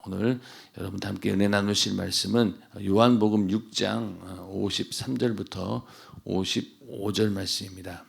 오늘 여러분과 함께 은혜 나누실 말씀은 요한복음 6장 53절부터 55절 말씀입니다.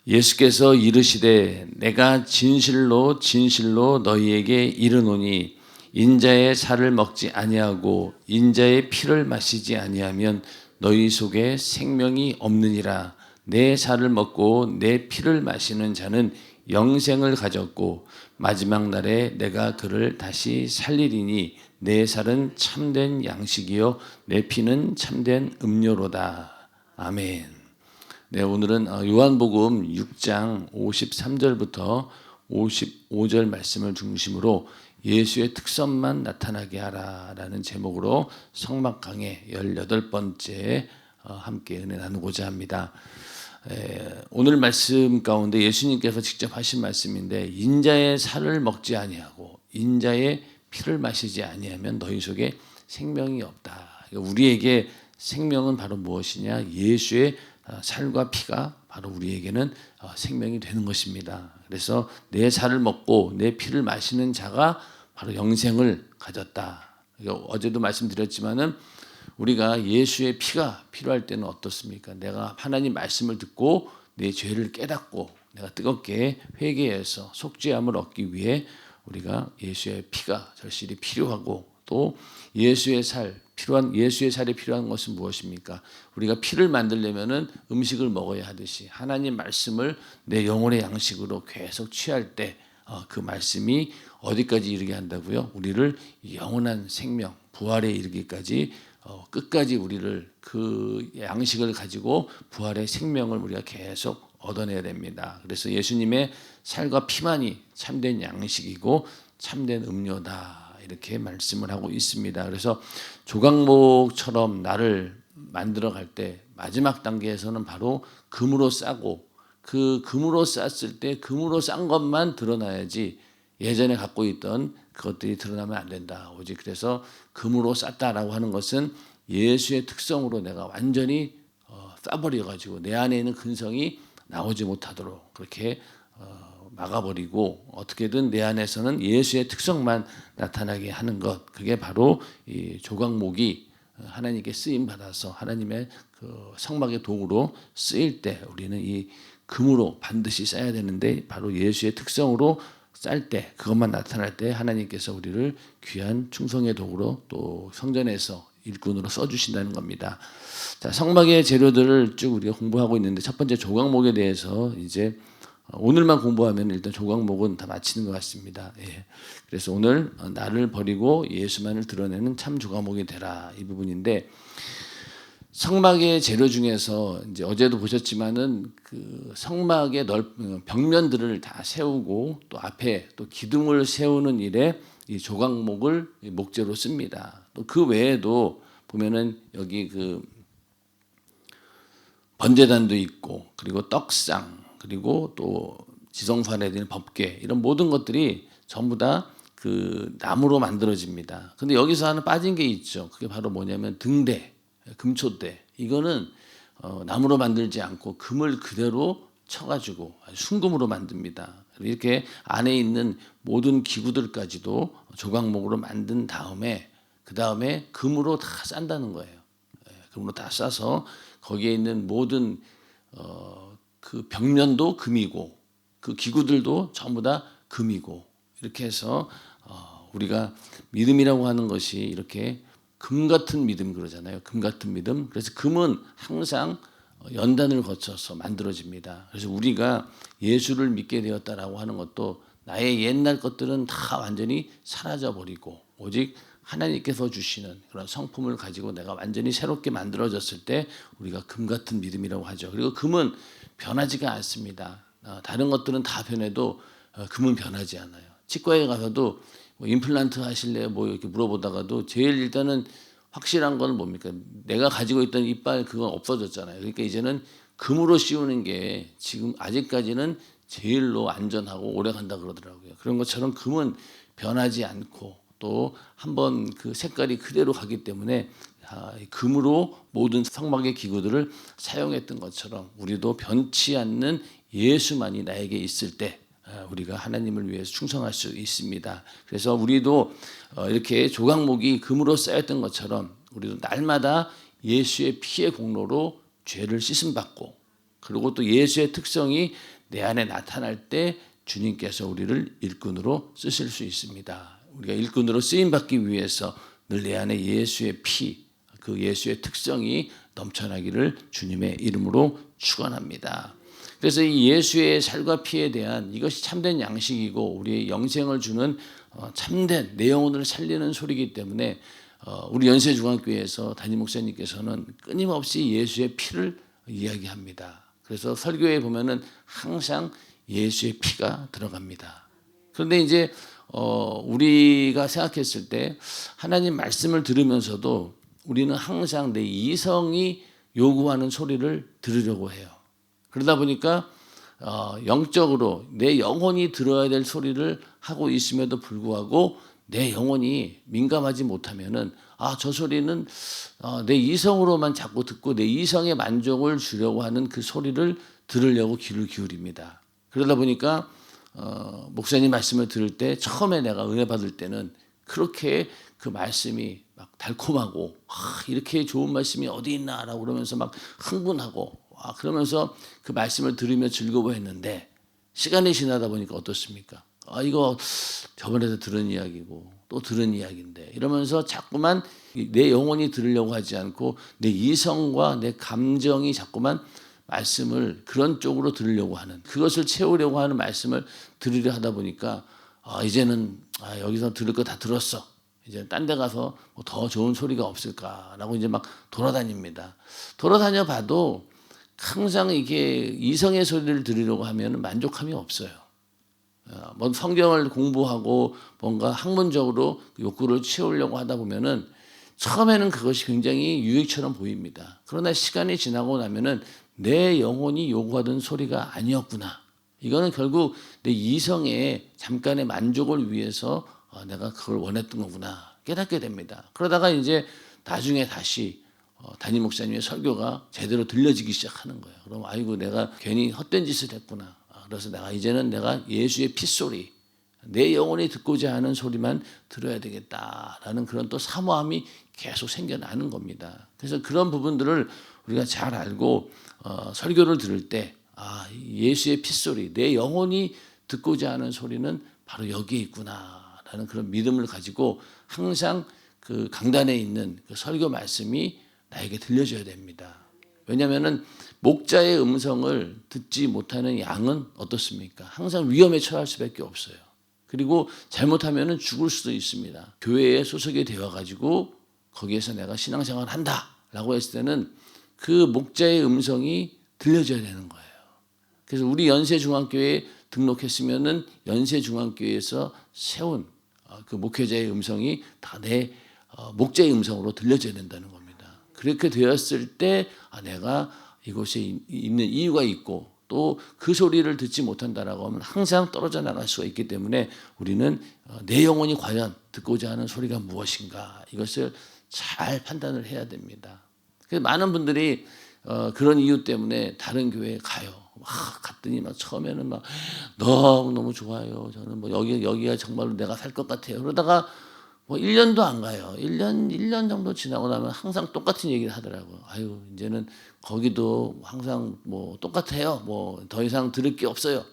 예수께서 이르시되 내가 진실로 진실로 너희에게 이르노니 인자의 살을 먹지 아니하고 인자의 피를 마시지 아니하면 너희 속에 생명이 없느니라. 내 살을 먹고 내 피를 마시는 자는 영생을 가졌고 마지막 날에 내가 그를 다시 살리리니 내 살은 참된 양식이요 내 피는 참된 음료로다. 아멘. 네, 오늘은 요한복음 6장 53절부터 55절 말씀을 중심으로 예수의 특성만 나타나게 하라라는 제목으로 성막 강의 18번째 함께 은혜 나누고자 합니다. 오늘 말씀 가운데 예수님께서 직접 하신 말씀인데 인자의 살을 먹지 아니하고 인자의 피를 마시지 아니하면 너희 속에 생명이 없다. 우리에게 생명은 바로 무엇이냐? 예수의 살과 피가 바로 우리에게는 생명이 되는 것입니다. 그래서 내 살을 먹고 내 피를 마시는 자가 바로 영생을 가졌다. 어제도 말씀드렸지만은 우리가 예수의 피가 필요할 때는 어떻습니까? 내가 하나님 말씀을 듣고 내 죄를 깨닫고 내가 뜨겁게 회개해서 속죄함을 얻기 위해 우리가 예수의 피가 절실히 필요하고 또 예수의 살이 필요한 것은 무엇입니까? 우리가 피를 만들려면은 음식을 먹어야 하듯이 하나님 말씀을 내 영혼의 양식으로 계속 취할 때 그 말씀이 어디까지 이르게 한다고요? 우리를 영원한 생명, 부활에 이르기까지 끝까지 우리를 그 양식을 가지고 부활의 생명을 우리가 계속 얻어내야 됩니다. 그래서 예수님의 살과 피만이 참된 양식이고 참된 음료다 이렇게 말씀을 하고 있습니다. 그래서 조각목처럼 나를 만들어 갈 때 마지막 단계에서는 바로 금으로 싸고 그 금으로 쌌을 때 금으로 싼 것만 드러나야지 예전에 갖고 있던 그것들이 드러나면 안 된다. 오직 그래서 금으로 쌌다라고 하는 것은 예수의 특성으로 내가 완전히 싸버려가지고 내 안에 있는 근성이 나오지 못하도록 그렇게 막아버리고 어떻게든 내 안에서는 예수의 특성만 나타나게 하는 것. 그게 바로 이 조각목이 하나님께 쓰임 받아서 하나님의 그 성막의 도구로 쓰일 때 우리는 이 금으로 반드시 싸야 되는데 바로 예수의 특성으로 쌀 때 그것만 나타날 때 하나님께서 우리를 귀한 충성의 도구로 또 성전에서 일꾼으로 써주신다는 겁니다. 자, 성막의 재료들을 쭉 우리가 공부하고 있는데 첫 번째 조각목에 대해서 이제 오늘만 공부하면 일단 조각목은 다 마치는 것 같습니다. 예. 그래서 오늘 나를 버리고 예수만을 드러내는 참 조각목이 되라 이 부분인데 성막의 재료 중에서 이제 어제도 보셨지만은 그 성막의 벽면들을 다 세우고 또 앞에 또 기둥을 세우는 일에 이 조각목을 목재로 씁니다. 또 그 외에도 보면은 여기 그 번제단도 있고 그리고 떡상 그리고 또 지성소안에 있는 법궤 이런 모든 것들이 전부 다 그 나무로 만들어집니다. 근데 여기서 하나 빠진 게 있죠. 그게 바로 뭐냐면 등대, 금초대. 이거는 나무로 만들지 않고 금을 그대로 쳐가지고 순금으로 만듭니다. 이렇게 안에 있는 모든 기구들까지도 조각목으로 만든 다음에 그 다음에 금으로 다 싼다는 거예요. 금으로 다 싸서 거기에 있는 모든 그 벽면도 금이고 그 기구들도 전부 다 금이고 이렇게 해서 우리가 믿음이라고 하는 것이 이렇게 금 같은 믿음 그러잖아요. 금 같은 믿음. 그래서 금은 항상 연단을 거쳐서 만들어집니다. 그래서 우리가 예수를 믿게 되었다라고 하는 것도 나의 옛날 것들은 다 완전히 사라져 버리고 오직 하나님께서 주시는 그런 성품을 가지고 내가 완전히 새롭게 만들어졌을 때 우리가 금 같은 믿음이라고 하죠. 그리고 금은 변하지가 않습니다. 다른 것들은 다 변해도 금은 변하지 않아요. 치과에 가서도 뭐 임플란트 하실래요? 뭐 이렇게 물어보다가도 제일 일단은 확실한 건 뭡니까? 내가 가지고 있던 이빨 그건 없어졌잖아요. 그러니까 이제는 금으로 씌우는 게 지금 아직까지는 제일로 안전하고 오래 간다 그러더라고요. 그런 것처럼 금은 변하지 않고 또 한번 그 색깔이 그대로 가기 때문에 금으로 모든 성막의 기구들을 사용했던 것처럼 우리도 변치 않는 예수만이 나에게 있을 때 우리가 하나님을 위해서 충성할 수 있습니다. 그래서 우리도 이렇게 조각목이 금으로 쌓였던 것처럼 우리도 날마다 예수의 피의 공로로 죄를 씻음받고, 그리고 또 예수의 특성이 내 안에 나타날 때 주님께서 우리를 일꾼으로 쓰실 수 있습니다. 우리가 일꾼으로 쓰임받기 위해서 늘 내 안에 예수의 피, 그 예수의 특성이 넘쳐나기를 주님의 이름으로 축원합니다. 그래서 이 예수의 살과 피에 대한 이것이 참된 양식이고 우리의 영생을 주는 참된 내 영혼을 살리는 소리이기 때문에 우리 연세중앙교회에서 담임 목사님께서는 끊임없이 예수의 피를 이야기합니다. 그래서 설교에 보면은 항상 예수의 피가 들어갑니다. 그런데 이제 우리가 생각했을 때 하나님 말씀을 들으면서도 우리는 항상 내 이성이 요구하는 소리를 들으려고 해요. 그러다 보니까 영적으로 내 영혼이 들어야 될 소리를 하고 있음에도 불구하고 내 영혼이 민감하지 못하면은 저 소리는 내 이성으로만 자꾸 듣고 내 이성의 만족을 주려고 하는 그 소리를 들으려고 귀를 기울입니다. 그러다 보니까 목사님 말씀을 들을 때 처음에 내가 은혜 받을 때는 그렇게 그 말씀이 막 달콤하고 이렇게 좋은 말씀이 어디 있나라고 그러면서 막 흥분하고 그러면서 그 말씀을 들으며 즐거워했는데 시간이 지나다 보니까 어떻습니까? 이거 저번에도 들은 이야기고 또 들은 이야기인데 이러면서 자꾸만 내 영혼이 들으려고 하지 않고 내 이성과 내 감정이 자꾸만 말씀을 그런 쪽으로 들으려고 하는, 그것을 채우려고 하는 말씀을 들으려 하다 보니까 이제는 여기서 들을 거 다 들었어. 이제 딴 데 가서 뭐 더 좋은 소리가 없을까라고 이제 막 돌아다닙니다. 돌아다녀 봐도 항상 이게 이성의 소리를 들으려고 하면 만족함이 없어요. 뭐 성경을 공부하고 뭔가 학문적으로 욕구를 채우려고 하다 보면은 처음에는 그것이 굉장히 유익처럼 보입니다. 그러나 시간이 지나고 나면은 내 영혼이 요구하던 소리가 아니었구나. 이거는 결국 내 이성의 잠깐의 만족을 위해서 내가 그걸 원했던 거구나 깨닫게 됩니다. 그러다가 이제 나중에 다시 담임 목사님의 설교가 제대로 들려지기 시작하는 거예요. 그럼 아이고 내가 괜히 헛된 짓을 했구나. 그래서 이제는 내가 예수의 핏소리, 내 영혼이 듣고자 하는 소리만 들어야 되겠다라는 그런 또 사모함이 계속 생겨나는 겁니다. 그래서 그런 부분들을 우리가 잘 알고 설교를 들을 때 예수의 핏소리, 내 영혼이 듣고자 하는 소리는 바로 여기에 있구나라는 그런 믿음을 가지고 항상 그 강단에 있는 그 설교 말씀이 나에게 들려줘야 됩니다. 왜냐하면 목자의 음성을 듣지 못하는 양은 어떻습니까? 항상 위험에 처할 수밖에 없어요. 그리고 잘못하면 죽을 수도 있습니다. 교회에 소속이 되어가지고 거기에서 내가 신앙생활을 한다라고 했을 때는 그 목자의 음성이 들려줘야 되는 거예요. 그래서 우리 연세중앙교회에 등록했으면은 연세중앙교회에서 세운 그 목회자의 음성이 다 내 목자의 음성으로 들려줘야 된다는 겁니다. 그렇게 되었을 때 내가 이곳에 있는 이유가 있고 또 그 소리를 듣지 못한다라고 하면 항상 떨어져 나갈 수가 있기 때문에 우리는 내 영혼이 과연 듣고자 하는 소리가 무엇인가 이것을 잘 판단을 해야 됩니다. 그래서 많은 분들이 그런 이유 때문에 다른 교회에 가요. 갔더니 막 처음에는 막 너무 좋아요. 저는 뭐 여기가 정말로 내가 살 것 같아요. 그러다가 뭐 1년도 안 가요. 1년 정도 지나고 나면 항상 똑같은 얘기를 하더라고요. 이제는 거기도 항상 뭐 똑같아요. 뭐 더 이상 들을 게 없어요.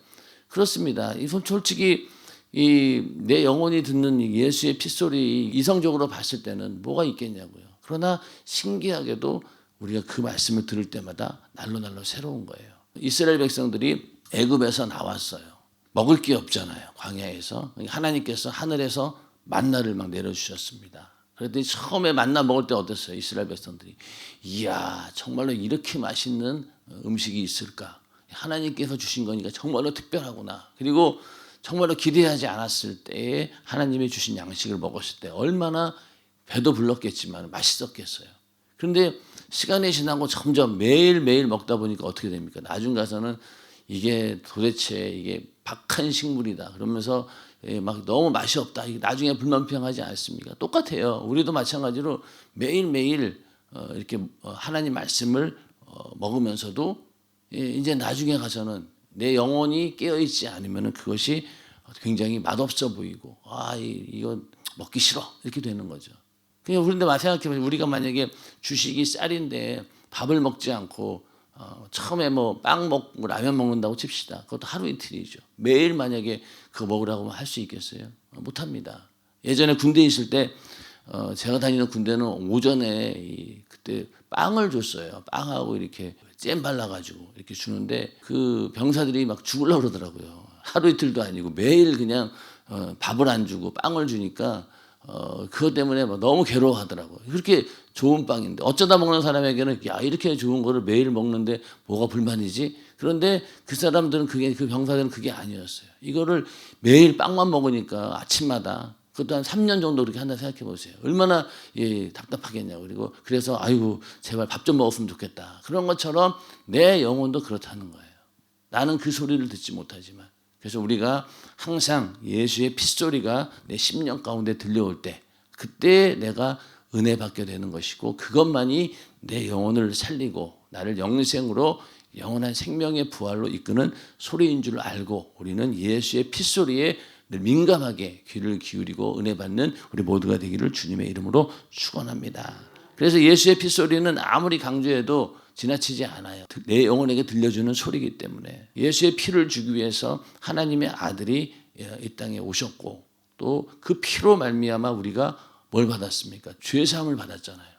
그렇습니다. 이건 솔직히 내 영혼이 듣는 예수의 핏소리 이성적으로 봤을 때는 뭐가 있겠냐고요. 그러나 신기하게도 우리가 그 말씀을 들을 때마다 날로 새로운 거예요. 이스라엘 백성들이 애굽에서 나왔어요. 먹을 게 없잖아요. 광야에서. 하나님께서 하늘에서 만나를 막 내려주셨습니다. 그랬더니 처음에 만나 먹을 때 어땠어요? 이스라엘 백성들이. 이야, 정말로 이렇게 맛있는 음식이 있을까? 하나님께서 주신 거니까 정말로 특별하구나. 그리고 정말로 기대하지 않았을 때에 하나님이 주신 양식을 먹었을 때 얼마나 배도 불렀겠지만 맛있었겠어요. 그런데 시간이 지나고 점점 매일매일 먹다 보니까 어떻게 됩니까? 나중 가서는 이게 도대체 이게 박한 식물이다. 그러면서 막 너무 맛이 없다. 이게 나중에 불만평하지 않습니까? 똑같아요. 우리도 마찬가지로 매일매일 이렇게 하나님 말씀을 먹으면서도 이제 나중에 가서는 내 영혼이 깨어있지 않으면 그것이 굉장히 맛없어 보이고 이거 먹기 싫어 이렇게 되는 거죠. 그냥 그런데 생각해보면 우리가 만약에 주식이 쌀인데 밥을 먹지 않고 처음에 뭐 빵 먹고 라면 먹는다고 칩시다. 그것도 하루 이틀이죠. 매일 만약에 그거 먹으라고 할 수 있겠어요? 못합니다. 예전에 군대에 있을 때 제가 다니는 군대는 오전에 그때 빵을 줬어요. 빵하고 이렇게 잼 발라가지고 이렇게 주는데 그 병사들이 막 죽으려고 그러더라고요. 하루 이틀도 아니고 매일 그냥 밥을 안 주고 빵을 주니까 그것 때문에 막 너무 괴로워하더라고요. 그렇게 좋은 빵인데 어쩌다 먹는 사람에게는 이렇게 좋은 거를 매일 먹는데 뭐가 불만이지? 그런데 그 사람들은 그 병사들은 그게 아니었어요. 이거를 매일 빵만 먹으니까 아침마다 그것도 한 3년 정도 그렇게 한다 생각해 보세요. 얼마나 답답하겠냐고. 그리고 그래서 아이고 제발 밥 좀 먹었으면 좋겠다. 그런 것처럼 내 영혼도 그렇다는 거예요. 나는 그 소리를 듣지 못하지만. 그래서 우리가 항상 예수의 핏소리가 내 심령 가운데 들려올 때 그때 내가 은혜 받게 되는 것이고 그것만이 내 영혼을 살리고 나를 영생으로 영원한 생명의 부활로 이끄는 소리인 줄 알고 우리는 예수의 핏소리에 늘 민감하게 귀를 기울이고 은혜 받는 우리 모두가 되기를 주님의 이름으로 축원합니다. 그래서 예수의 핏소리는 아무리 강조해도 지나치지 않아요. 내 영혼에게 들려주는 소리이기 때문에 예수의 피를 주기 위해서 하나님의 아들이 이 땅에 오셨고 또 그 피로 말미암아 우리가 뭘 받았습니까? 죄 사함을 받았잖아요.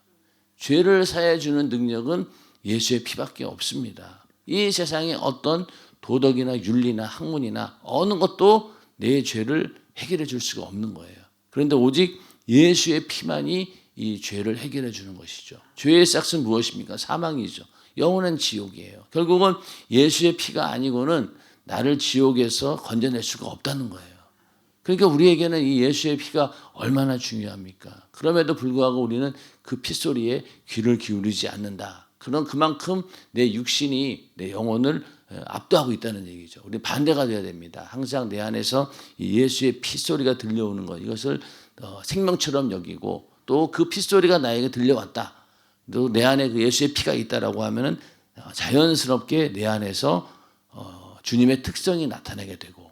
죄를 사해 주는 능력은 예수의 피밖에 없습니다. 이 세상에 어떤 도덕이나 윤리나 학문이나 어느 것도 내 죄를 해결해 줄 수가 없는 거예요. 그런데 오직 예수의 피만이 이 죄를 해결해 주는 것이죠. 죄의 싹은 무엇입니까? 사망이죠. 영원한 지옥이에요. 결국은 예수의 피가 아니고는 나를 지옥에서 건져낼 수가 없다는 거예요. 그러니까 우리에게는 이 예수의 피가 얼마나 중요합니까? 그럼에도 불구하고 우리는 그 피소리에 귀를 기울이지 않는다. 그만큼 내 육신이 내 영혼을 압도하고 있다는 얘기죠. 우리 반대가 되어야 됩니다. 항상 내 안에서 이 예수의 피소리가 들려오는 것 이것을 생명처럼 여기고 또 그 피소리가 나에게 들려왔다. 또 내 안에 그 예수의 피가 있다라고 하면은 자연스럽게 내 안에서 주님의 특성이 나타나게 되고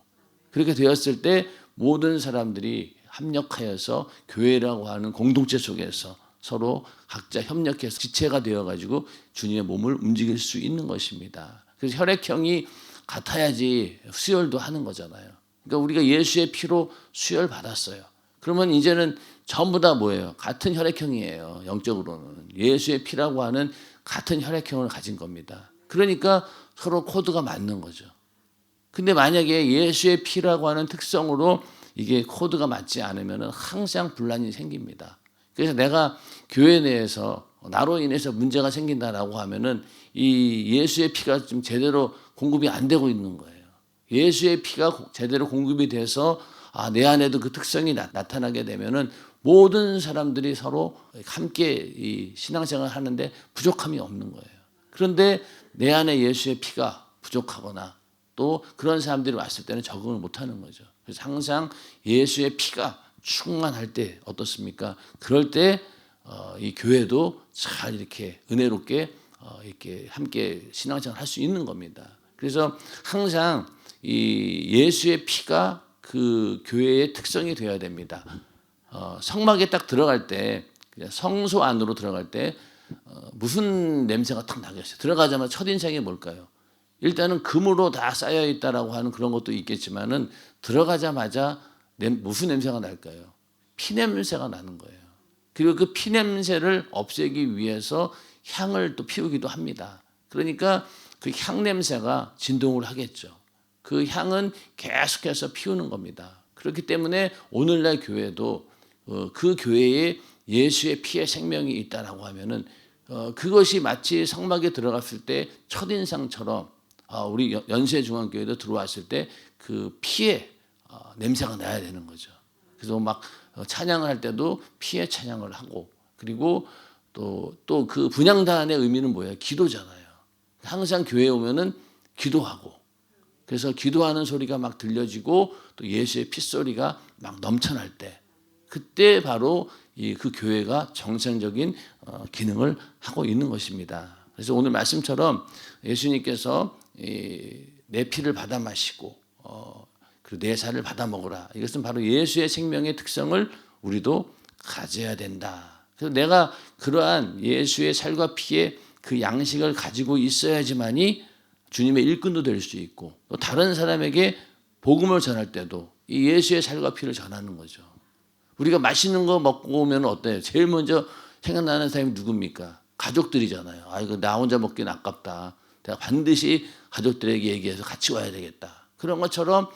그렇게 되었을 때 모든 사람들이 합력하여서 교회라고 하는 공동체 속에서 서로 각자 협력해서 지체가 되어가지고 주님의 몸을 움직일 수 있는 것입니다. 그래서 혈액형이 같아야지 수혈도 하는 거잖아요. 그러니까 우리가 예수의 피로 수혈 받았어요. 그러면 이제는 전부 다 뭐예요? 같은 혈액형이에요. 영적으로는. 예수의 피라고 하는 같은 혈액형을 가진 겁니다. 그러니까 서로 코드가 맞는 거죠. 근데 만약에 예수의 피라고 하는 특성으로 이게 코드가 맞지 않으면 항상 분란이 생깁니다. 그래서 내가 교회 내에서 나로 인해서 문제가 생긴다라고 하면은 이 예수의 피가 좀 제대로 공급이 안 되고 있는 거예요. 예수의 피가 제대로 공급이 돼서 내 안에도 그 특성이 나타나게 되면은 모든 사람들이 서로 함께 이 신앙생활을 하는데 부족함이 없는 거예요. 그런데 내 안에 예수의 피가 부족하거나 또 그런 사람들이 왔을 때는 적응을 못하는 거죠. 그래서 항상 예수의 피가 충만할 때 어떻습니까? 그럴 때 이 교회도 잘 이렇게 은혜롭게 이렇게 함께 신앙생활 할 수 있는 겁니다. 그래서 항상 이 예수의 피가 그 교회의 특성이 되어야 됩니다. 성막에 딱 들어갈 때 성소 안으로 들어갈 때 무슨 냄새가 탁 나겠어요? 들어가자마자 첫인상이 뭘까요? 일단은 금으로 다 쌓여 있다라고 하는 그런 것도 있겠지만은 들어가자마자 무슨 냄새가 날까요? 피 냄새가 나는 거예요. 그리고 그 피 냄새를 없애기 위해서 향을 또 피우기도 합니다. 그러니까 그 향 냄새가 진동을 하겠죠. 그 향은 계속해서 피우는 겁니다. 그렇기 때문에 오늘날 교회도 그 교회에 예수의 피의 생명이 있다라고 하면은 그것이 마치 성막에 들어갔을 때 첫인상처럼 우리 연세중앙교회도 들어왔을 때 그 피의 냄새가 나야 되는 거죠. 그래서 막 찬양을 할 때도 피의 찬양을 하고 그리고 또 그 분향단의 의미는 뭐예요? 기도잖아요. 항상 교회에 오면은 기도하고 그래서 기도하는 소리가 막 들려지고 또 예수의 핏소리가 막 넘쳐날 때 그때 바로 그 교회가 정상적인 기능을 하고 있는 것입니다. 그래서 오늘 말씀처럼 예수님께서 내 피를 받아 마시고 그리고 내 살을 받아 먹으라. 이것은 바로 예수의 생명의 특성을 우리도 가져야 된다. 그래서 내가 그러한 예수의 살과 피의 그 양식을 가지고 있어야지만이 주님의 일꾼도 될 수 있고 또 다른 사람에게 복음을 전할 때도 이 예수의 살과 피를 전하는 거죠. 우리가 맛있는 거 먹고 오면 어때요? 제일 먼저 생각나는 사람이 누굽니까? 가족들이잖아요. 아, 이거 나 혼자 먹기는 아깝다. 내가 반드시 가족들에게 얘기해서 같이 와야 되겠다. 그런 것처럼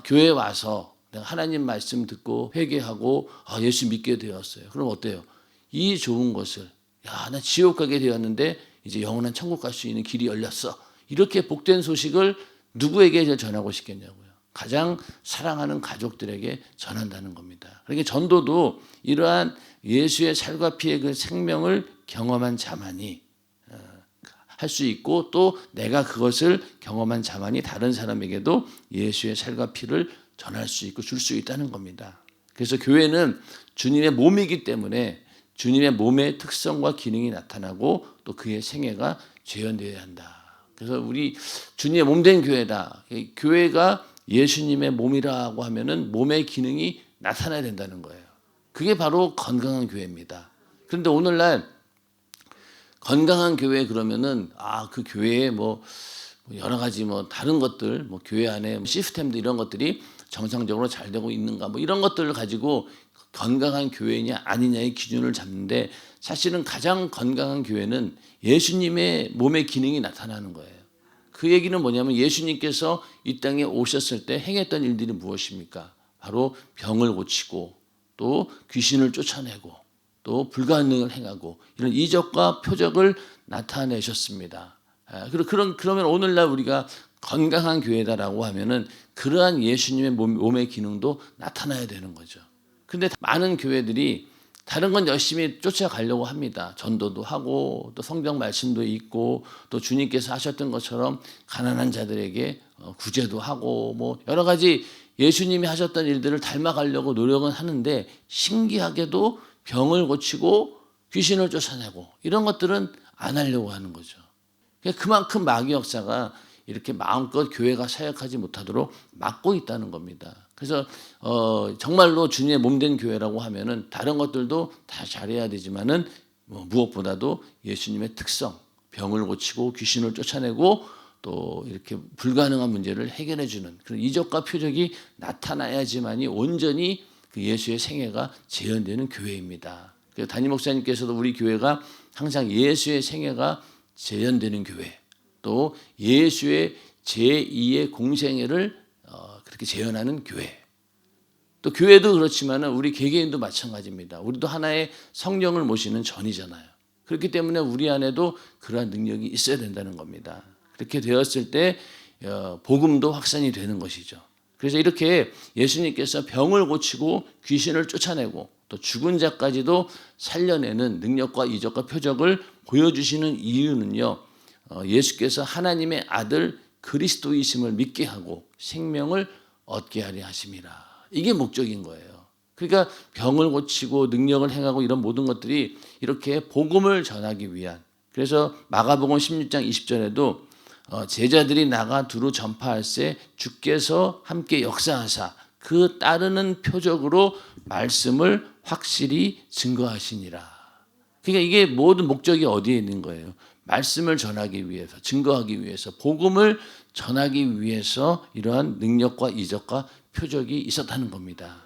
교회에 와서 내가 하나님 말씀 듣고 회개하고 예수 믿게 되었어요. 그럼 어때요? 이 좋은 것을 나 지옥 가게 되었는데 이제 영원한 천국 갈 수 있는 길이 열렸어. 이렇게 복된 소식을 누구에게 전하고 싶겠냐고요. 가장 사랑하는 가족들에게 전한다는 겁니다. 그러니까 전도도 이러한 예수의 살과 피의 그 생명을 경험한 자만이 할 수 있고 또 내가 그것을 경험한 자만이 다른 사람에게도 예수의 살과 피를 전할 수 있고 줄 수 있다는 겁니다. 그래서 교회는 주님의 몸이기 때문에 주님의 몸의 특성과 기능이 나타나고 또 그의 생애가 재현되어야 한다. 그래서 우리 주님의 몸된 교회다. 교회가 예수님의 몸이라고 하면은 몸의 기능이 나타나야 된다는 거예요. 그게 바로 건강한 교회입니다. 그런데 오늘날 건강한 교회 그러면은 그 교회에 뭐 여러 가지 뭐 다른 것들 뭐 교회 안에 시스템들 이런 것들이 정상적으로 잘 되고 있는가 뭐 이런 것들을 가지고 건강한 교회냐 아니냐의 기준을 잡는데 사실은 가장 건강한 교회는 예수님의 몸의 기능이 나타나는 거예요. 그 얘기는 뭐냐면 예수님께서 이 땅에 오셨을 때 행했던 일들이 무엇입니까? 바로 병을 고치고 또 귀신을 쫓아내고 또 불가능을 행하고 이런 이적과 표적을 나타내셨습니다. 그러면 오늘날 우리가 건강한 교회다라고 하면은 그러한 예수님의 몸의 기능도 나타나야 되는 거죠. 근데 많은 교회들이 다른 건 열심히 쫓아가려고 합니다. 전도도 하고 또 성경 말씀도 읽고 또 주님께서 하셨던 것처럼 가난한 자들에게 구제도 하고 뭐 여러 가지 예수님이 하셨던 일들을 닮아가려고 노력은 하는데 신기하게도 병을 고치고 귀신을 쫓아내고 이런 것들은 안 하려고 하는 거죠. 그만큼 마귀 역사가 이렇게 마음껏 교회가 사역하지 못하도록 막고 있다는 겁니다. 그래서 정말로 주님의 몸된 교회라고 하면은 다른 것들도 다 잘해야 되지만은 무엇보다도 예수님의 특성, 병을 고치고 귀신을 쫓아내고 또 이렇게 불가능한 문제를 해결해 주는 그런 이적과 표적이 나타나야지만이 온전히 그 예수의 생애가 재현되는 교회입니다. 그래서 담임 목사님께서도 우리 교회가 항상 예수의 생애가 재현되는 교회, 또 예수의 제2의 공생애를 그렇게 재현하는 교회. 또 교회도 그렇지만 우리 개개인도 마찬가지입니다. 우리도 하나의 성령을 모시는 전이잖아요. 그렇기 때문에 우리 안에도 그러한 능력이 있어야 된다는 겁니다. 그렇게 되었을 때 복음도 확산이 되는 것이죠. 그래서 이렇게 예수님께서 병을 고치고 귀신을 쫓아내고 또 죽은 자까지도 살려내는 능력과 이적과 표적을 보여주시는 이유는요. 예수께서 하나님의 아들 그리스도이심을 믿게 하고 생명을 얻게 하려 하심이라. 이게 목적인 거예요. 그러니까 병을 고치고 능력을 행하고 이런 모든 것들이 이렇게 복음을 전하기 위한. 그래서 마가복음 16장 20절에도 제자들이 나가 두루 전파할세 주께서 함께 역사하사 그 따르는 표적으로 말씀을 확실히 증거하시니라. 그러니까 이게 모든 목적이 어디에 있는 거예요? 말씀을 전하기 위해서, 증거하기 위해서, 복음을 전하기 위해서 이러한 능력과 이적과 표적이 있었다는 겁니다.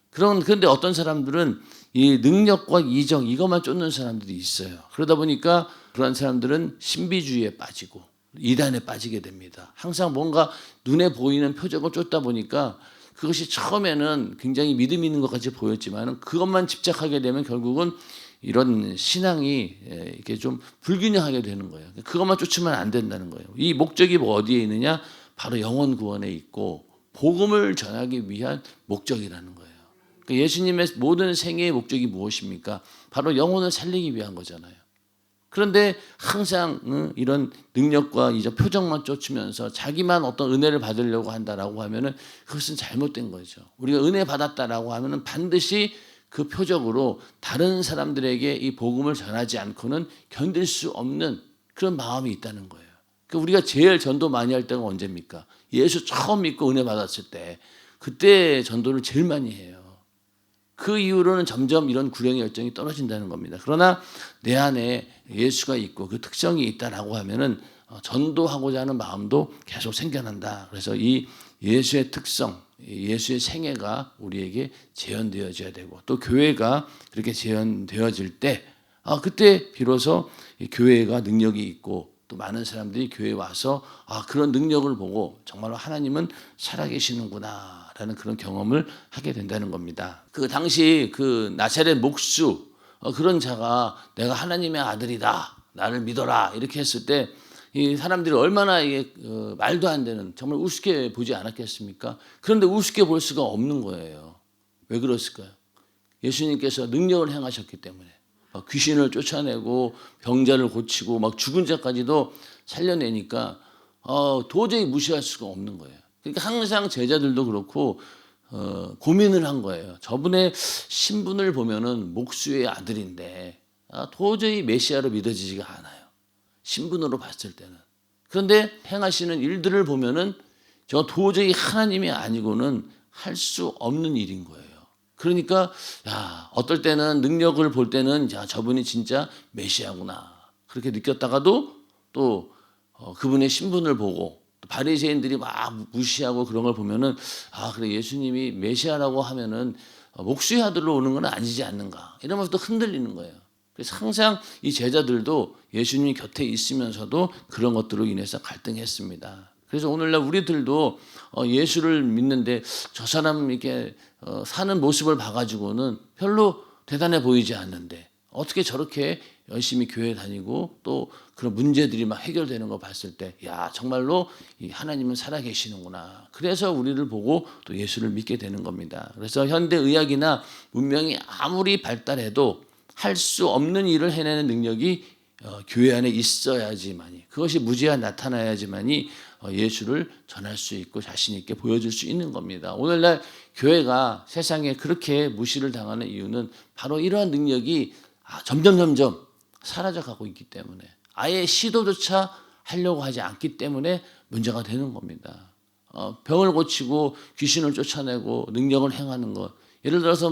그런데 어떤 사람들은 이 능력과 이적 이것만 쫓는 사람들이 있어요. 그러다 보니까 그런 사람들은 신비주의에 빠지고 이단에 빠지게 됩니다. 항상 뭔가 눈에 보이는 표적을 쫓다 보니까 그것이 처음에는 굉장히 믿음 있는 것 같이 보였지만 그것만 집착하게 되면 결국은 이런 신앙이 이렇게 좀 불균형하게 되는 거예요. 그것만 쫓으면 안 된다는 거예요. 이 목적이 어디에 있느냐? 바로 영혼 구원에 있고 복음을 전하기 위한 목적이라는 거예요. 그러니까 예수님의 모든 생애의 목적이 무엇입니까? 바로 영혼을 살리기 위한 거잖아요. 그런데 항상 이런 능력과 이제 표적만 쫓으면서 자기만 어떤 은혜를 받으려고 한다라고 하면은 그것은 잘못된 거죠. 우리가 은혜 받았다라고 하면은 반드시 그 표적으로 다른 사람들에게 이 복음을 전하지 않고는 견딜 수 없는 그런 마음이 있다는 거예요. 그러니까 우리가 제일 전도 많이 할 때가 언제입니까? 예수 처음 믿고 은혜 받았을 때, 그때 전도를 제일 많이 해요. 그 이후로는 점점 이런 구령의 열정이 떨어진다는 겁니다. 그러나 내 안에 예수가 있고 그 특성이 있다라고 하면은 전도하고자 하는 마음도 계속 생겨난다. 그래서 이 예수의 특성, 예수의 생애가 우리에게 재현되어져야 되고, 또 교회가 그렇게 재현되어질 때, 그때 비로소 교회가 능력이 있고, 또 많은 사람들이 교회에 와서 그런 능력을 보고 정말로 하나님은 살아계시는구나 라는 그런 경험을 하게 된다는 겁니다. 그 당시 그 나사렛 목수, 그런 자가 내가 하나님의 아들이다, 나를 믿어라 이렇게 했을 때 이 사람들이 얼마나 이게 말도 안 되는, 정말 우습게 보지 않았겠습니까? 그런데 우습게 볼 수가 없는 거예요. 왜 그랬을까요? 예수님께서 능력을 행하셨기 때문에. 귀신을 쫓아내고 병자를 고치고 막 죽은 자까지도 살려내니까 도저히 무시할 수가 없는 거예요. 그러니까 항상 제자들도 그렇고 고민을 한 거예요. 저분의 신분을 보면은 목수의 아들인데 도저히 메시아로 믿어지지가 않아요. 신분으로 봤을 때는. 그런데 행하시는 일들을 보면은 저 도저히 하나님이 아니고는 할 수 없는 일인 거예요. 그러니까 어떨 때는 능력을 볼 때는 저분이 진짜 메시아구나 그렇게 느꼈다가도 또 그분의 신분을 보고 바리새인들이 막 무시하고 그런 걸 보면은 그래 예수님이 메시아라고 하면은 목수의 아들로 오는 건 아니지 않는가 이러면서 또 흔들리는 거예요. 그래서 항상 이 제자들도 예수님이 곁에 있으면서도 그런 것들로 인해서 갈등했습니다. 그래서 오늘날 우리들도 예수를 믿는데 저 사람 이렇게 사는 모습을 봐가지고는 별로 대단해 보이지 않는데 어떻게 저렇게 열심히 교회 다니고 또 그런 문제들이 막 해결되는 거 봤을 때 정말로 이 하나님은 살아계시는구나. 그래서 우리를 보고 또 예수를 믿게 되는 겁니다. 그래서 현대 의학이나 문명이 아무리 발달해도 할 수 없는 일을 해내는 능력이 교회 안에 있어야지만이, 그것이 무제한 나타나야지만이 예수를 전할 수 있고 자신 있게 보여줄 수 있는 겁니다. 오늘날 교회가 세상에 그렇게 무시를 당하는 이유는 바로 이러한 능력이 점점 사라져가고 있기 때문에, 아예 시도조차 하려고 하지 않기 때문에 문제가 되는 겁니다. 병을 고치고 귀신을 쫓아내고 능력을 행하는 것, 예를 들어서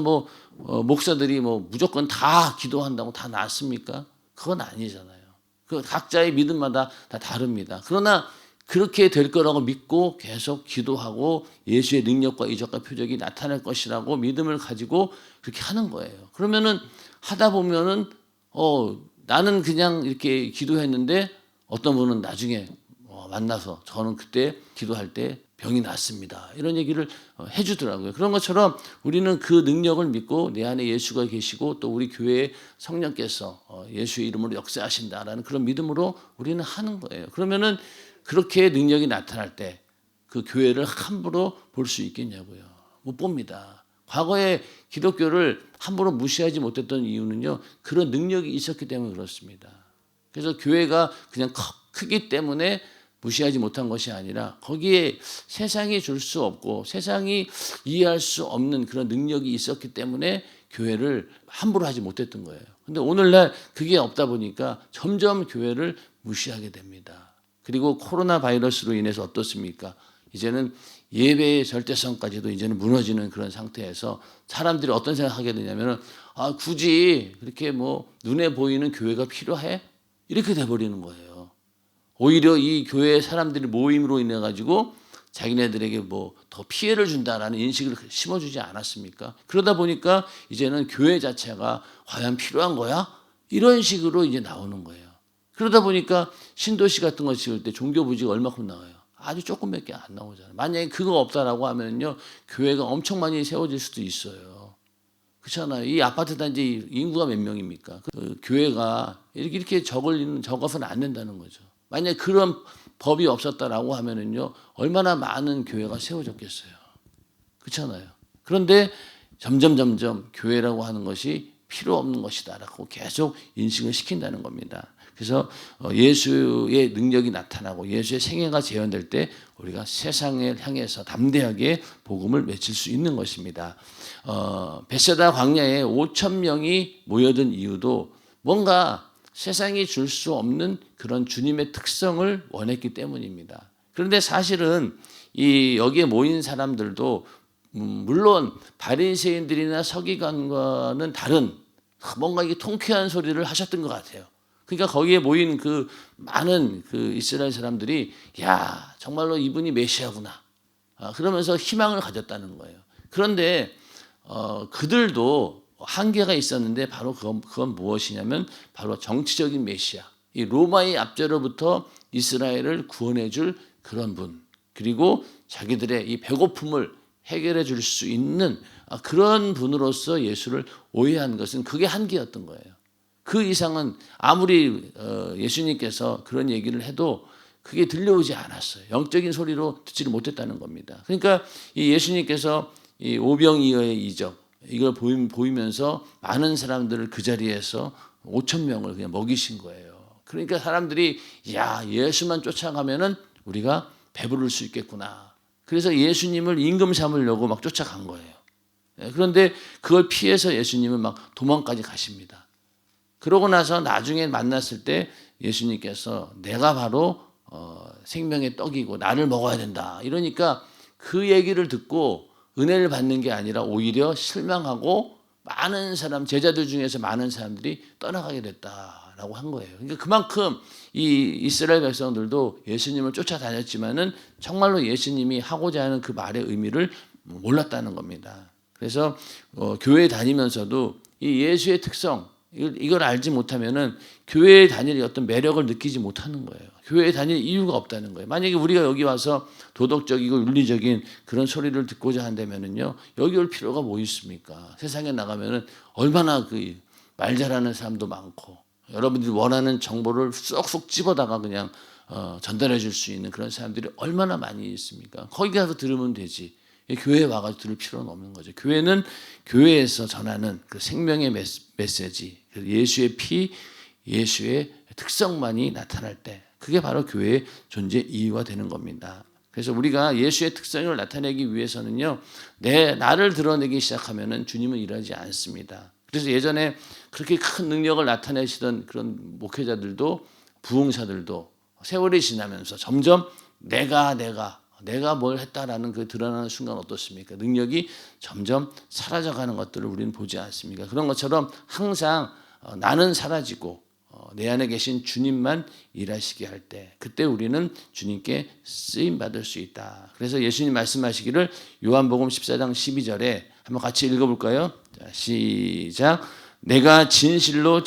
목사들이 무조건 다 기도한다고 다 낫습니까? 그건 아니잖아요. 그 각자의 믿음마다 다 다릅니다. 그러나 그렇게 될 거라고 믿고 계속 기도하고 예수의 능력과 이적과 표적이 나타날 것이라고 믿음을 가지고 그렇게 하는 거예요. 그러면은 하다 보면은 나는 그냥 이렇게 기도했는데 어떤 분은 나중에 만나서 저는 그때 기도할 때 병이 났습니다. 이런 얘기를 해주더라고요. 그런 것처럼 우리는 그 능력을 믿고 내 안에 예수가 계시고 또 우리 교회의 성령께서 예수의 이름으로 역사하신다라는 그런 믿음으로 우리는 하는 거예요. 그러면은 그렇게 능력이 나타날 때 그 교회를 함부로 볼 수 있겠냐고요. 못 봅니다. 과거에 기독교를 함부로 무시하지 못했던 이유는요, 그런 능력이 있었기 때문에 그렇습니다. 그래서 교회가 그냥 크기 때문에 무시하지 못한 것이 아니라 거기에 세상이 줄 수 없고 세상이 이해할 수 없는 그런 능력이 있었기 때문에 교회를 함부로 하지 못했던 거예요. 근데 오늘날 그게 없다 보니까 점점 교회를 무시하게 됩니다. 그리고 코로나 바이러스로 인해서 어떻습니까? 이제는 예배의 절대성까지도 이제는 무너지는 그런 상태에서 사람들이 어떤 생각하게 되냐면은 굳이 그렇게 눈에 보이는 교회가 필요해? 이렇게 돼버리는 거예요. 오히려 이 교회 사람들이 모임으로 인해 가지고 자기네들에게 더 피해를 준다라는 인식을 심어주지 않았습니까? 그러다 보니까 이제는 교회 자체가 과연 필요한 거야? 이런 식으로 이제 나오는 거예요. 그러다 보니까 신도시 같은 거 지을 때 종교 부지가 얼마큼 나와요? 아주 조금밖에 안 나오잖아요. 만약에 그거 없다라고 하면요, 교회가 엄청 많이 세워질 수도 있어요. 그렇잖아요. 이 아파트 단지 인구가 몇 명입니까? 그 교회가 이렇게 적어서는 안 된다는 거죠. 만약에 그런 법이 없었다라고 하면은요, 얼마나 많은 교회가 세워졌겠어요. 그렇잖아요. 그런데 점점 교회라고 하는 것이 필요 없는 것이다라고 계속 인식을 시킨다는 겁니다. 그래서 예수의 능력이 나타나고 예수의 생애가 재현될 때 우리가 세상을 향해서 담대하게 복음을 외칠 수 있는 것입니다. 베세다 광야에 5천 명이 모여든 이유도 뭔가 세상이 줄 수 없는 그런 주님의 특성을 원했기 때문입니다. 그런데 사실은 이 여기에 모인 사람들도 물론 바리새인들이나 서기관과는 다른 뭔가 이게 통쾌한 소리를 하셨던 것 같아요. 그러니까 거기에 모인 그 많은 그 이스라엘 사람들이 야 정말로 이분이 메시아구나 그러면서 희망을 가졌다는 거예요. 그런데 그들도 한계가 있었는데 바로 그건 무엇이냐면 바로 정치적인 메시아, 이 로마의 압제로부터 이스라엘을 구원해 줄 그런 분, 그리고 자기들의 이 배고픔을 해결해 줄 수 있는 그런 분으로서 예수를 오해한 것은 그게 한계였던 거예요. 그 이상은 아무리 예수님께서 그런 얘기를 해도 그게 들려오지 않았어요. 영적인 소리로 듣지를 못했다는 겁니다. 그러니까 이 예수님께서 이 오병이어의 이적 이걸 보이면서 많은 사람들을 그 자리에서 5천 명을 그냥 먹이신 거예요. 그러니까 사람들이 야 예수만 쫓아가면은 우리가 배부를 수 있겠구나. 그래서 예수님을 임금 삼으려고 막 쫓아간 거예요. 그런데 그걸 피해서 예수님은 막 도망까지 가십니다. 그러고 나서 나중에 만났을 때 예수님께서 내가 바로 생명의 떡이고 나를 먹어야 된다. 이러니까 그 얘기를 듣고 은혜를 받는 게 아니라 오히려 실망하고 많은 사람, 제자들 중에서 많은 사람들이 떠나가게 됐다라고 한 거예요. 그러니까 그만큼 이 이스라엘 백성들도 예수님을 쫓아다녔지만은 정말로 예수님이 하고자 하는 그 말의 의미를 몰랐다는 겁니다. 그래서 교회 다니면서도 이 예수의 특성, 이걸 알지 못하면은 교회에 다닐 어떤 매력을 느끼지 못하는 거예요. 교회에 다닐 이유가 없다는 거예요. 만약에 우리가 여기 와서 도덕적이고 윤리적인 그런 소리를 듣고자 한다면은요, 여기 올 필요가 뭐 있습니까? 세상에 나가면은 얼마나 그 말 잘하는 사람도 많고, 여러분들이 원하는 정보를 쏙쏙 집어다가 그냥 전달해 줄 수 있는 그런 사람들이 얼마나 많이 있습니까? 거기 가서 들으면 되지. 교회에 와가지고 들을 필요는 없는 거죠. 교회는 교회에서 전하는 그 생명의 메시지, 예수의 피, 예수의 특성만이 나타날 때 그게 바로 교회의 존재 이유가 되는 겁니다. 그래서 우리가 예수의 특성을 나타내기 위해서는요, 나를 드러내기 시작하면은 주님은 일하지 않습니다. 그래서 예전에 그렇게 큰 능력을 나타내시던 그런 목회자들도 부흥사들도 세월이 지나면서 점점 내가 뭘 했다라는 그 드러나는 순간 어떻습니까? 능력이 점점 사라져가는 것들을 우리는 보지 않습니까? 그런 것처럼 항상 나는 사라지고 내 안에 계신 주님만 일하시게 할 때 그때 우리는 주님께 쓰임 받을 수 있다. 그래서 예수님 말씀하시기를 요한복음 14장 12절에 한번 같이 읽어볼까요? 자, 시작. 내가 진실로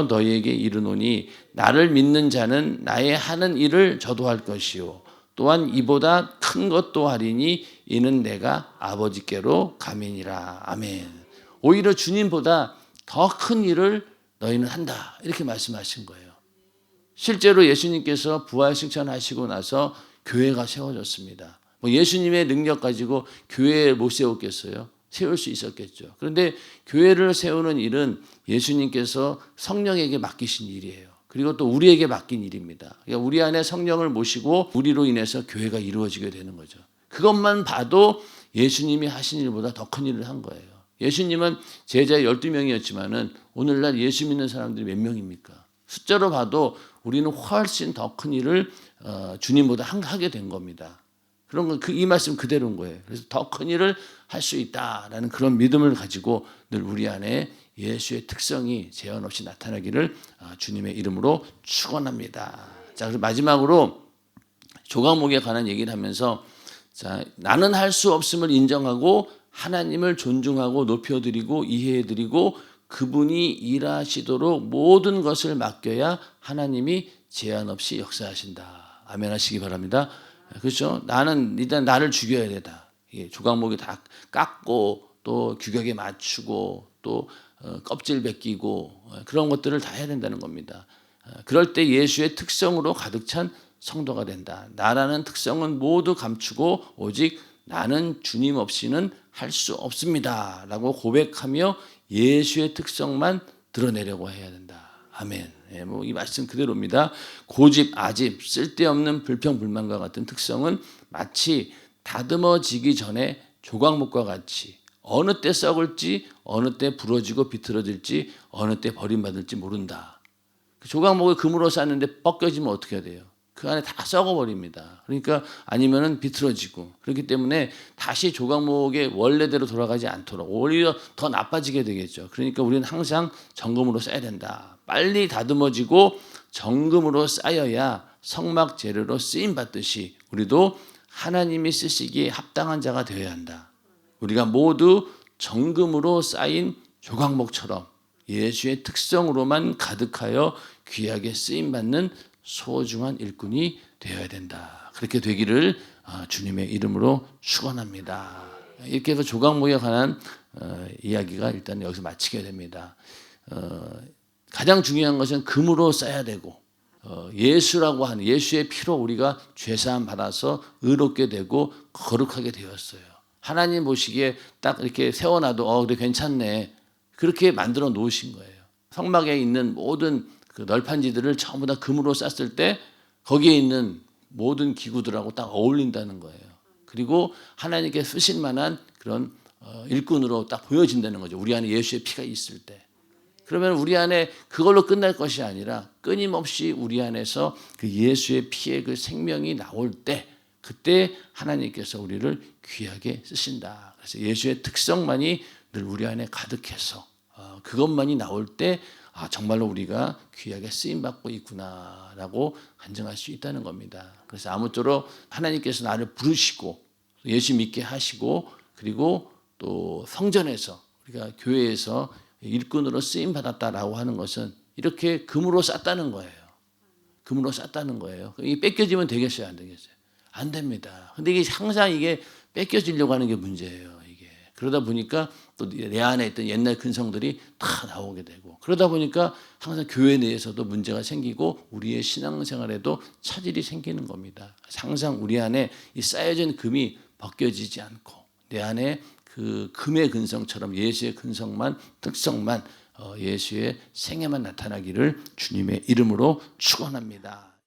너희에게 이르노니 나를 믿는 자는 나의 하는 일을 저도 할 것이요 또한 이보다 큰 것도 하리니 이는 내가 아버지께로 감이니라. 아멘. 오히려 주님보다 더 큰 일을 너희는 한다. 이렇게 말씀하신 거예요. 실제로 예수님께서 부활 승천하시고 나서 교회가 세워졌습니다. 뭐 예수님의 능력 가지고 교회 못 세웠겠어요? 세울 수 있었겠죠. 그런데 교회를 세우는 일은 예수님께서 성령에게 맡기신 일이에요. 그리고 또 우리에게 맡긴 일입니다. 그러니까 우리 안에 성령을 모시고 우리로 인해서 교회가 이루어지게 되는 거죠. 그것만 봐도 예수님이 하신 일보다 더 큰 일을 한 거예요. 예수님은 제자 12명이었지만은 오늘날 예수 믿는 사람들이 몇 명입니까? 숫자로 봐도 우리는 훨씬 더 큰 일을 주님보다 하게 된 겁니다. 그런 건 이 말씀 그대로인 거예요. 그래서 더 큰 일을 할 수 있다라는 그런 믿음을 가지고 늘 우리 안에 예수의 특성이 제한 없이 나타나기를 주님의 이름으로 축원합니다. 자, 그리고 마지막으로 조각목에 관한 얘기를 하면서 자, 나는 할 수 없음을 인정하고 하나님을 존중하고 높여드리고 이해해드리고 그분이 일하시도록 모든 것을 맡겨야 하나님이 제한 없이 역사하신다. 아멘 하시기 바랍니다. 그렇죠? 나는 일단 나를 죽여야 되다. 조각목이 다 깎고 또 규격에 맞추고 또 껍질 벗기고 그런 것들을 다 해야 된다는 겁니다. 그럴 때 예수의 특성으로 가득 찬 성도가 된다. 나라는 특성은 모두 감추고 오직 나는 주님 없이는 할 수 없습니다. 라고 고백하며 예수의 특성만 드러내려고 해야 된다. 아멘. 뭐 이 말씀 그대로입니다. 고집, 아집, 쓸데없는 불평불만과 같은 특성은 마치 다듬어지기 전에 조각목과 같이 어느 때 썩을지, 어느 때 부러지고 비틀어질지, 어느 때 버림받을지 모른다. 조각목을 금으로 쌌는데 벗겨지면 어떻게 해야 돼요? 그 안에 다 썩어버립니다. 그러니까 아니면은 비틀어지고 그렇기 때문에 다시 조각목의 원래대로 돌아가지 않도록 오히려 더 나빠지게 되겠죠. 그러니까 우리는 항상 정금으로 써야 된다. 빨리 다듬어지고 정금으로 쌓여야 성막 재료로 쓰임 받듯이 우리도 하나님이 쓰시기에 합당한 자가 되어야 한다. 우리가 모두 정금으로 쌓인 조각목처럼 예수의 특성으로만 가득하여 귀하게 쓰임 받는 소중한 일꾼이 되어야 된다. 그렇게 되기를 주님의 이름으로 축원합니다. 이렇게 해서 조각목에 관한 이야기가 일단 여기서 마치게 됩니다. 가장 중요한 것은 금으로 써야 되고 예수라고 하는 예수의 피로 우리가 죄사함 받아서 의롭게 되고 거룩하게 되었어요. 하나님 보시기에 딱 이렇게 세워놔도 그래 괜찮네. 그렇게 만들어 놓으신 거예요. 성막에 있는 모든 그 널판지들을 전부 다 금으로 쌌을 때 거기에 있는 모든 기구들하고 딱 어울린다는 거예요. 그리고 하나님께 쓰실 만한 그런 일꾼으로 딱 보여진다는 거죠. 우리 안에 예수의 피가 있을 때. 그러면 우리 안에 그걸로 끝날 것이 아니라 끊임없이 우리 안에서 그 예수의 피의 그 생명이 나올 때 그때 하나님께서 우리를 귀하게 쓰신다. 그래서 예수의 특성만이 늘 우리 안에 가득해서 그것만이 나올 때 정말로 우리가 귀하게 쓰임받고 있구나라고 간증할 수 있다는 겁니다. 그래서 아무쪼록 하나님께서 나를 부르시고 예수 믿게 하시고 그리고 또 성전에서 우리가 교회에서 일꾼으로 쓰임받았다라고 하는 것은 이렇게 금으로 쌌다는 거예요. 금으로 쌌다는 거예요. 이게 뺏겨지면 되겠어요? 안 되겠어요? 안 됩니다. 근데 이게 항상 이게 뺏겨지려고 하는 게 문제예요. 그러다 보니까 또 내 안에 있던 옛날 근성들이 다 나오게 되고 그러다 보니까 항상 교회 내에서도 문제가 생기고 우리의 신앙생활에도 차질이 생기는 겁니다. 항상 우리 안에 이 쌓여진 금이 벗겨지지 않고 내 안에 그 금의 근성처럼 예수의 근성만 특성만 예수의 생애만 나타나기를 주님의 이름으로 축원합니다.